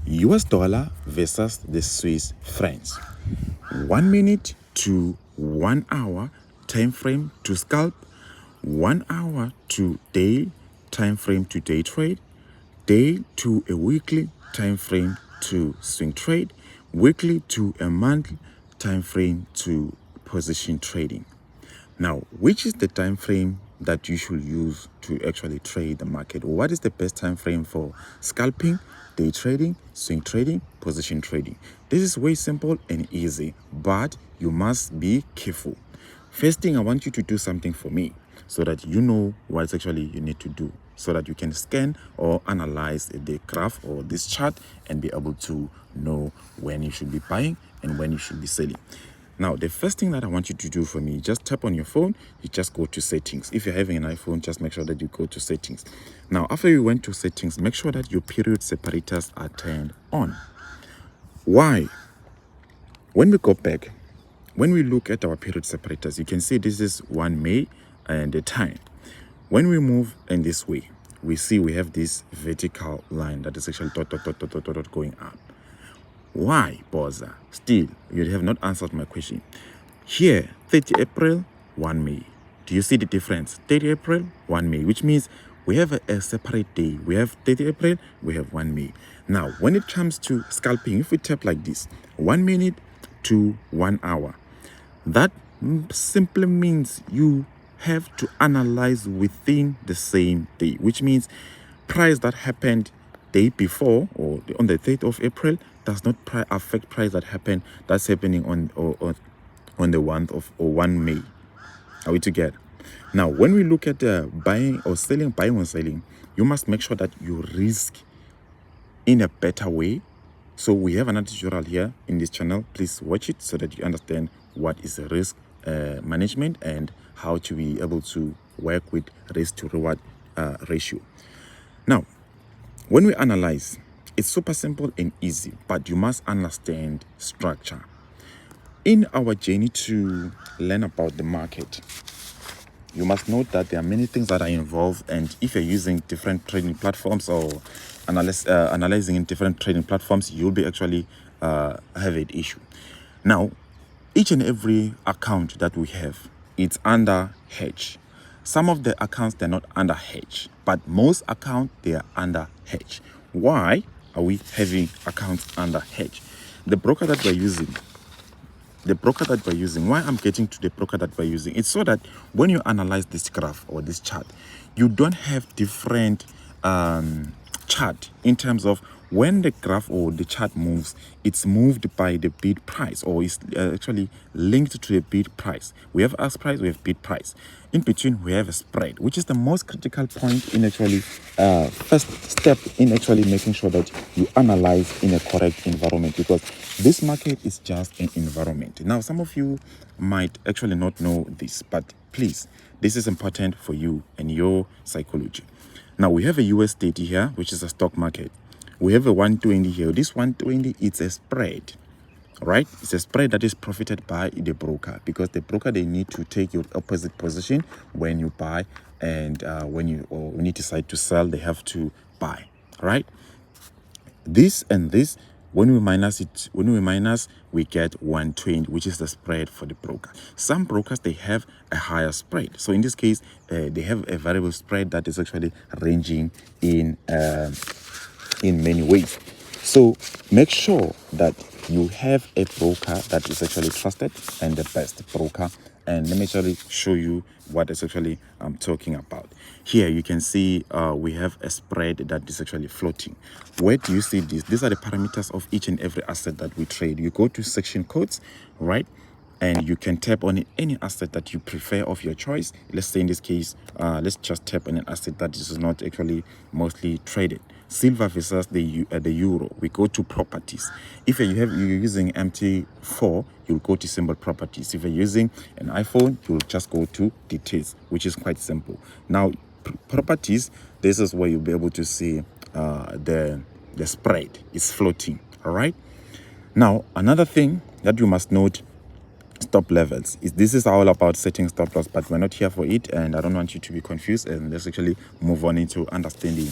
US dollar versus the Swiss francs. 1 minute to 1 hour time frame to scalp, 1 hour to day time frame to day trade, day to a weekly time frame to swing trade, weekly to a month time frame to position trading. Now, which is the time frame that you should use to actually trade the market? What is the best time frame for scalping, day trading, swing trading, position trading? This is way simple and easy, but you must be careful. First thing, I want you to do something for me so that you know what actually you need to do, so that you can scan or analyze the graph or this chart and be able to know when you should be buying and when you should be selling. Now, the first thing that I want you to do for me, just tap on your phone, you just go to settings. If you're having an iPhone, just make sure that you go to settings. Now, after you went to settings, make sure that your period separators are turned on. Why? When we go back, when we look at our period separators, you can see this is 1 May and the time. When we move in this way, we see we have this vertical line that is actually going up. Why, Bozza? Still, you have not answered my question. Here, 30 April, 1 May. Do you see the difference? 30 April, 1 May, which means we have a separate day. We have 30 April, we have 1 May. Now, when it comes to scalping, if we tap like this, 1 minute to 1 hour, that simply means you have to analyze within the same day, which means price that happened day before or on the 3rd of April does not affect price that's happening on the 1 May. Are we together? Now, when we look at buying or selling, you must make sure that you risk in a better way. So we have another tutorial here in this channel. Please watch it so that you understand what is risk management and how to be able to work with risk to reward ratio. Now, when we analyze, it's super simple and easy, but you must understand structure. In our journey to learn about the market, you must note that there are many things that are involved, and if you're using different trading platforms or analyzing in different trading platforms, you'll be actually have an issue. Now, each and every account that we have, it's under hedge. Some of the accounts, they're not under hedge, but most accounts, they are under hedge. Why are we having accounts under hedge? The broker that we're using, why I'm getting to the broker that we're using, it's so that when you analyze this graph or this chart, you don't have different chart in terms of when the graph or the chart moves, it's moved by the bid price, or is actually linked to a bid price. We have ask price, we have bid price. In between, we have a spread, which is the most critical point in actually first step in actually making sure that you analyze in a correct environment, because this market is just an environment. Now, some of you might actually not know this, but please, this is important for you and your psychology. Now, we have a US30 here, which is a stock market. We have a 120 here. This 120, it's a spread, right? It's a spread that is profited by the broker, because the broker, they need to take your opposite position when you buy, and when you decide to sell, they have to buy, right? This and this, when we minus, we get 120, which is the spread for the broker. Some brokers, they have a higher spread. So in this case, they have a variable spread that is actually ranging in many ways. So make sure that you have a broker that is actually trusted and the best broker. And let me actually show you what is actually I'm talking about. Here you can see we have a spread that is actually floating. Where do you see this? These are the parameters of each and every asset that we trade. You go to section codes, right? And you can tap on any asset that you prefer of your choice. Let's say in this case, let's just tap on an asset that is not actually mostly traded. Silver versus the euro. We go to properties. If you're using MT4, you'll go to symbol properties. If you're using an iPhone, you'll just go to details, which is quite simple. Now, properties, this is where you'll be able to see the spread is floating. All right. Now, another thing that you must note, stop levels. This is all about setting stop loss, but we're not here for it, and I don't want you to be confused. And let's actually move on into understanding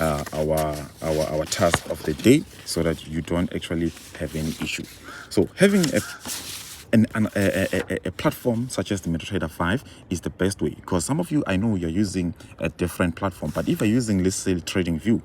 our task of the day, so that you don't actually have any issue. So having a platform such as the MetaTrader 5 is the best way, because some of you, I know you're using a different platform, but if you're using, let's say, TradingView,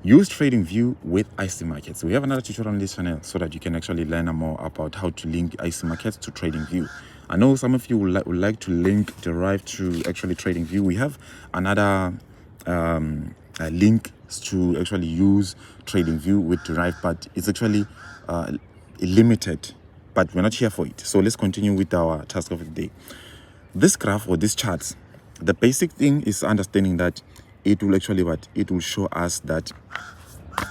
use TradingView with IC markets. We have another tutorial on this channel so that you can actually learn more about how to link IC markets to TradingView. I know some of you would like to link Derive to actually TradingView. We have another link to actually use TradingView with Derive, but it's actually limited, but we're not here for it. So let's continue with our task of the day. This graph or this chart, the basic thing is understanding that it will actually it will show us that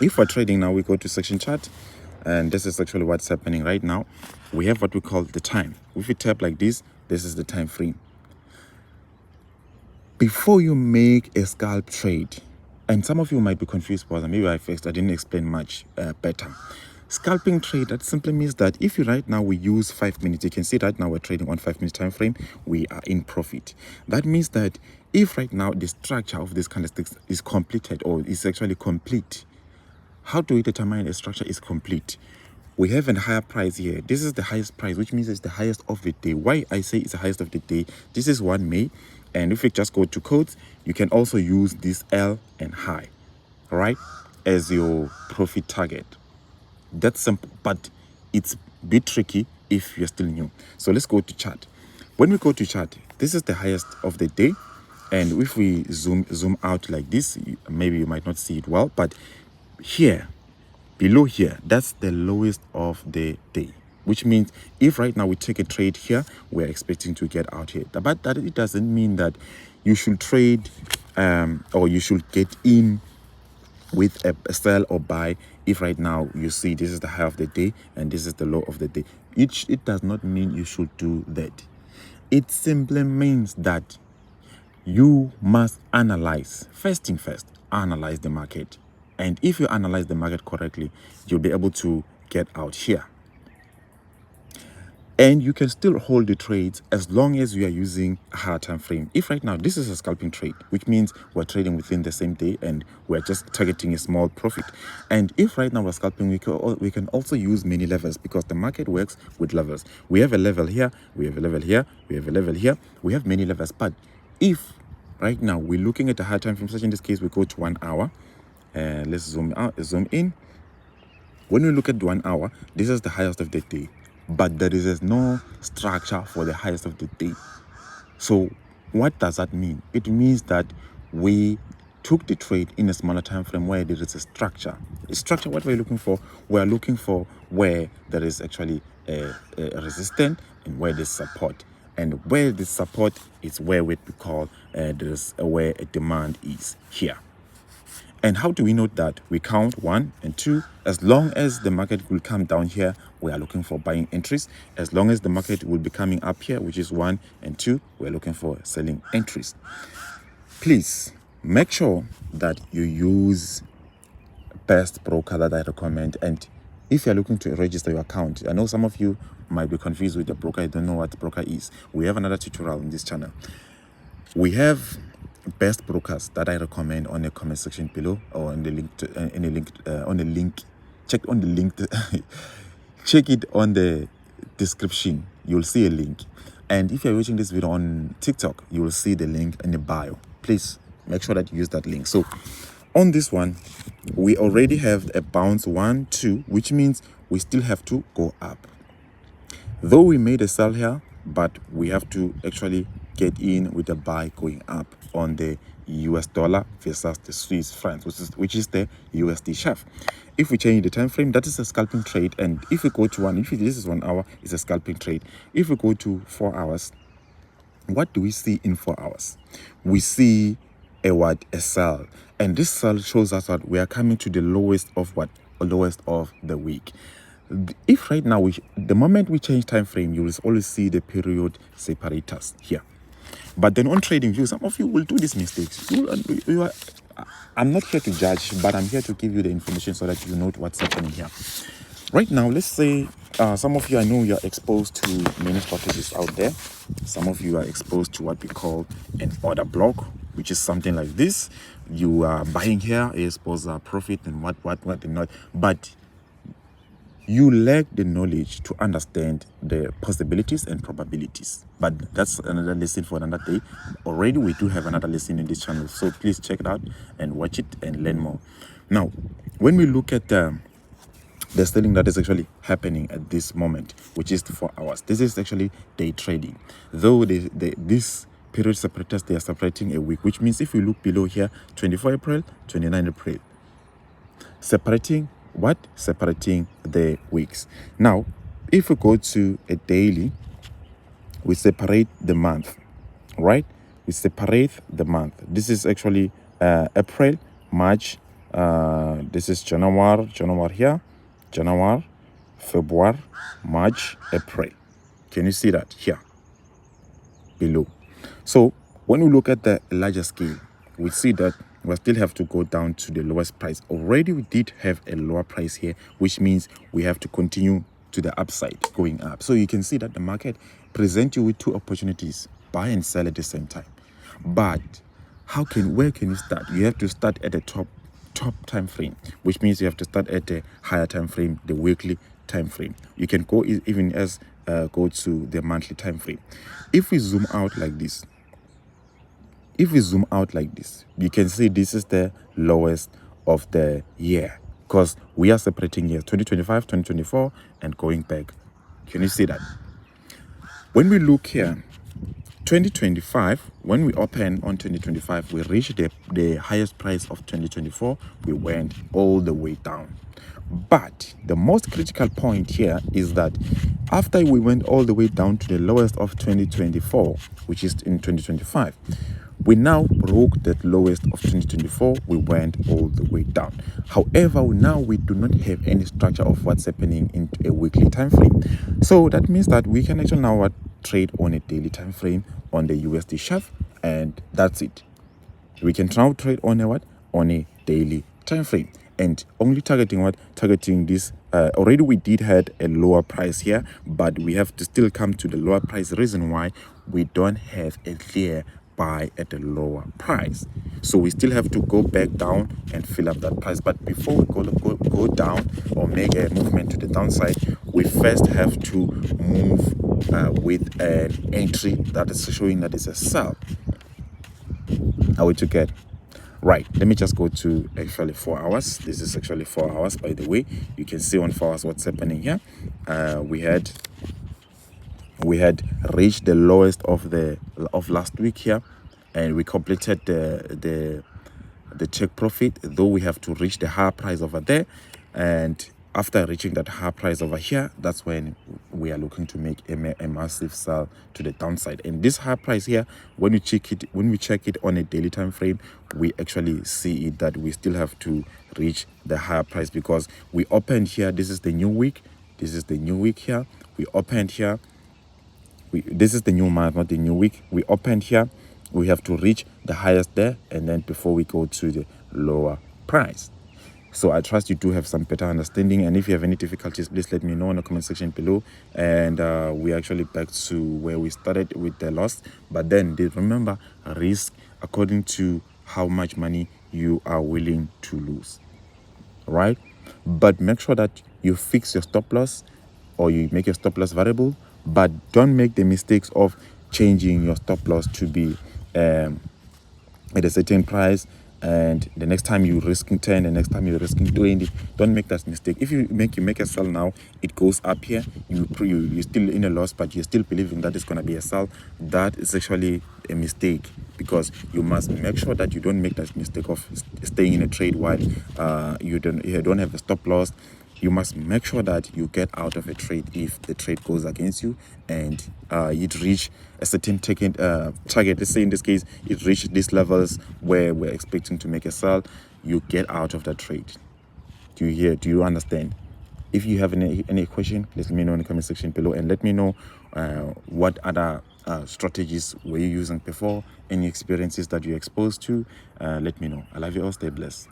if we're trading now, we go to section chart, and this is actually what's happening right now. We have what we call the time. If we tap like this is the time frame. Before you make a scalp trade, and some of you might be confused, because maybe I didn't explain much better. Scalping trade, that simply means that if you right now we use 5 minutes, you can see right now we're trading on 5 minute time frame, we are in profit. That means that if right now the structure of this candlesticks is completed, or is actually complete, how do we determine a structure is complete? We have a higher price here. This is the highest price, which means it's the highest of the day. Why I say it's the highest of the day? This is 1 May, and if we just go to codes, you can also use this L and high, all right, as your profit target. That's simple, but it's a bit tricky if you're still new. So let's go to chart. When we go to chart, this is the highest of the day, and if we zoom out like this, maybe you might not see it well, but here, below here, that's the lowest of the day, which means if right now we take a trade here, we're expecting to get out here. But that it doesn't mean that you should trade or you should get in with a sell or buy. If right now you see this is the high of the day and this is the low of the day, it does not mean you should do that. It simply means that you must analyze. First thing first, analyze the market. And if you analyze the market correctly, you'll be able to get out here. And you can still hold the trades as long as you are using a higher time frame. If right now this is a scalping trade, which means we're trading within the same day and we're just targeting a small profit. And if right now we're scalping, we can also use many levels, because the market works with levels. We have a level here, we have a level here, we have a level here, we have many levels. But if right now we're looking at a higher time frame, such in this case we go to 1 hour, let's zoom in. When we look at 1 hour, this is the highest of the day, but there is no structure for the highest of the day. So what does that mean? It means that we took the trade in a smaller time frame where there is a structure. A structure, what we're looking for? We're looking for where there is actually a resistance and where there's support. And where the support is where we call there's where a demand is here. And how do we know that? We count 1 and 2. As long as the market will come down here, we are looking for buying entries. As long as the market will be coming up here, which is 1 and 2, we're looking for selling entries. Please make sure that you use best broker that I recommend. And if you're looking to register your account, I know some of you might be confused with the broker. I don't know what broker is. We have another tutorial on this channel. We have best brokers that I recommend on the comment section below, or on the link check on the link check it on the description. You'll see a link, and if you're watching this video on TikTok, you will see the link in the bio. Please make sure that you use that link. So on this one, we already have a bounce 1, 2, which means we still have to go up. Though we made a sell here, but we have to actually get in with a buy going up on the US dollar versus the Swiss francs, which is the USD chef. If we change the time frame, that is a scalping trade. And if we go to if this is 1 hour, it's a scalping trade. If we go to 4 hours, what do we see in 4 hours? We see a sell, and this sell shows us that we are coming to the lowest of the week. If right now the moment we change time frame, you will always see the period separators here. But then on TradingView, some of you will do these mistakes. I'm not here to judge, but I'm here to give you the information so that you know what's happening here. Right now, let's say some of you, I know you're exposed to many strategies out there. Some of you are exposed to what we call an order block, which is something like this. You are buying here, I suppose profit and what and not, but you lack the knowledge to understand the possibilities and probabilities. But that's another lesson for another day. Already we do have another lesson in this channel, so please check it out and watch it and learn more. Now, when we look at the selling that is actually happening at this moment, which is 4 hours, this is actually day trading. Though this period separators, they are separating a week, which means if you look below here, 24 April, 29 April, separating what? Separating the weeks. Now, if we go to a daily, we separate the month, right? We separate the month. This is actually April, March, this is January here, January, February, March, April. Can you see that here below? So when we look at the larger scale, we see that we still have to go down to the lowest price. Already we did have a lower price here, which means we have to continue to the upside, going up. So you can see that the market presents you with two opportunities, buy and sell at the same time. But where can you start? You have to start at the top time frame, which means you have to start at the higher time frame, the weekly time frame. You can go even as go to the monthly time frame. If we zoom out like this, you can see this is the lowest of the year, because we are separating years 2025, 2024, and going back. Can you see that? When we look here, 2025, when we open on 2025, we reached the highest price of 2024. We went all the way down. But the most critical point here is that after we went all the way down to the lowest of 2024, which is in 2025, we now broke that lowest of 2024. We went all the way down. However, now we do not have any structure of what's happening in a weekly time frame. So that means that we can actually now trade on a daily time frame on the USD shelf, and that's it. We can now trade on a daily time frame, and only targeting this. Already we did had a lower price here, but we have to still come to the lower price. Reason why we don't have a clear buy at a lower price, so we still have to go back down and fill up that price. But before we go down or make a movement to the downside, we first have to move with an entry that is showing that it's a sell. Are we together? Right, let me just go to actually 4 hours. This is actually 4 hours, by the way. You can see on 4 hours what's happening here. We had reached the lowest of last week here, and we completed the check profit, though we have to reach the higher price over there. And after reaching that higher price over here, that's when we are looking to make a massive sell to the downside. And this higher price here, when we check it on a daily time frame, we actually see it that we still have to reach the higher price, because we opened here. This is the new week. This is the new week here. We opened here. This is the new month, not the new week. We opened here. We have to reach the highest there, and then before we go to the lower price. So I trust you do have some better understanding, and if you have any difficulties, please let me know in the comment section below. And we're actually back to where we started with the loss. But then remember, risk according to how much money you are willing to lose, right? But make sure that you fix your stop loss, or you make your stop loss variable, but don't make the mistakes of changing your stop loss to be at a certain price, and the next time you're risking 10, the next time you're risking 20. Don't make that mistake. If you make a sell now, it goes up here, you're still in a loss, but you're still believing that it's going to be a sell. That is actually a mistake, because you must make sure that you don't make that mistake of staying in a trade while you don't have a stop loss. You must make sure that you get out of a trade if the trade goes against you, and it reach a certain target. Let's say in this case, it reached these levels where we're expecting to make a sell. You get out of that trade. Do you hear? Do you understand? If you have any question, let me know in the comment section below, and let me know what other strategies were you using before, any experiences that you're exposed to. Let me know. I love you all. Stay blessed.